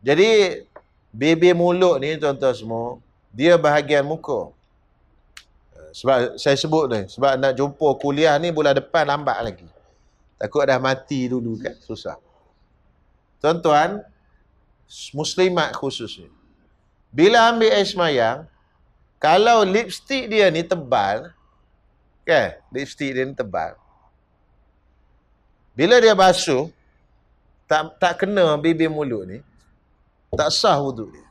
Jadi bibir mulut ni tuan-tuan semua, dia bahagian muka. Sebab saya sebut ni, sebab nak jumpa kuliah ni bulan depan lambat lagi. Takut dah mati dulu kan, susah. Tuan-tuan, muslimat khususnya, bila ambil air semayang, kalau lipstick dia ni tebal, kan? Lipstick dia ni tebal. Bila dia basuh, tak kena bibir mulut ni, tak sah wuduk dia.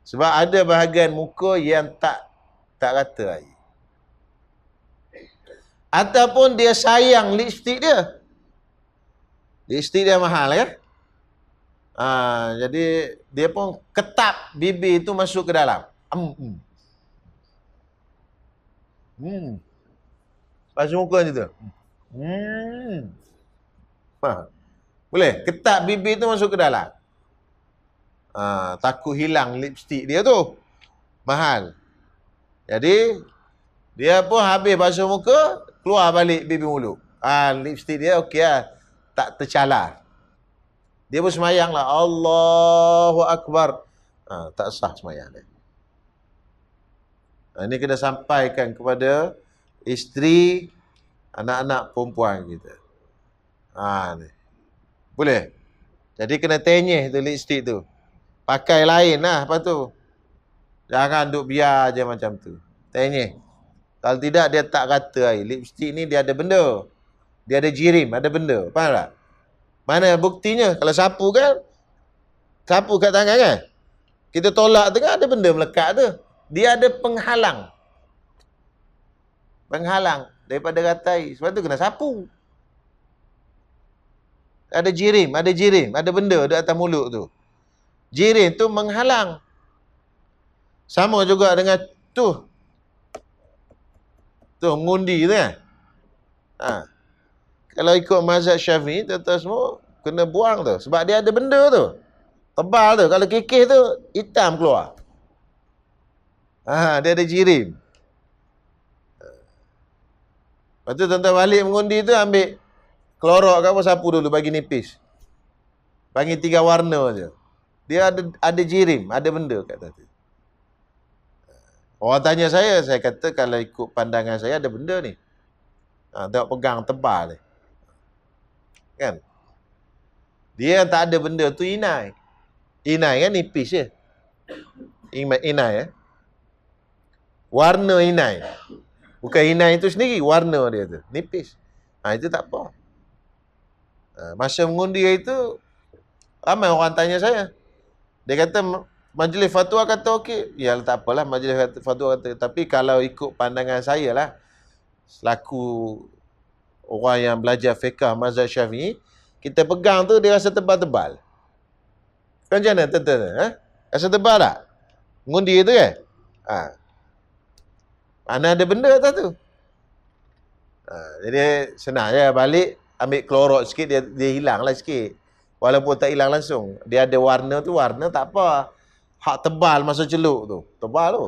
Sebab ada bahagian muka yang tak rata air. Ataupun dia sayang lipstick dia. Lipstick dia mahal kan? Jadi dia pun ketap bibir tu masuk ke dalam. Basuh muka macam tu. Boleh? Ketap bibir tu masuk ke dalam. Takut hilang lipstick dia tu. Mahal. Jadi dia pun habis basuh muka, keluar balik bibir mulut. Lipstick dia okey lah. Tak tercalar. Dia pun semayang lah. Allahu Akbar. Tak sah semayang dia. Ini kena sampaikan kepada isteri, anak-anak perempuan kita. Ni. Boleh? Jadi kena tenyeh tu lipstick tu. Pakai lain lah lepas tu. Jangan duk biar je macam tu. Tenyeh. Kalau tidak dia tak rata air. Lipstick ni dia ada benda. Dia ada jirim, ada benda. Faham tak? Mana buktinya? Kalau sapu kan, sapu kat tangan kan? Kita tolak tu kan ada benda melekat tu. Dia ada penghalang. Penghalang daripada rata air. Sebab tu kena sapu. Ada jirim, ada benda di atas mulut tu. Jirim tu menghalang. Sama juga dengan tu. Tu mengundi tu kan. Kalau ikut mazhab Syafi'i, tuan-tuan semua kena buang tu. Sebab dia ada benda tu. Tebal tu. Kalau kikis tu, hitam keluar. Dia ada jirim. Lepas tu tuan-tuan balik mengundi tu, ambil klorok ke apa, sapu dulu, bagi nipis. Bagi 3 warna je. Dia ada jirim, ada benda kat atas tu. Orang tanya saya kata kalau ikut pandangan saya ada benda ni. Tengok pegang tebal ni. Kan? Dia yang tak ada benda tu inai. Inai kan nipis je. Inai warna inai. Bukan inai itu sendiri, warna dia tu. Nipis. Itu tak apa. Masa mengundi itu, ramai orang tanya saya. Dia kata, majlis fatwa kata okey. Ya tak apalah, majlis fatwa kata. Tapi kalau ikut pandangan saya lah, selaku orang yang belajar fiqh mazhab Syafi'i, kita pegang tu dia rasa tebal-tebal. Kan macam mana tuan-tuan? Rasa tebal tak? Mengundi tu kan? Mana ada benda atas tu? Jadi senang je balik, ambil klorok sikit, dia hilang lah sikit. Walaupun tak hilang langsung. Dia ada warna tu, warna tak apa. Hak tebal masa celuk tu. Tebal tu.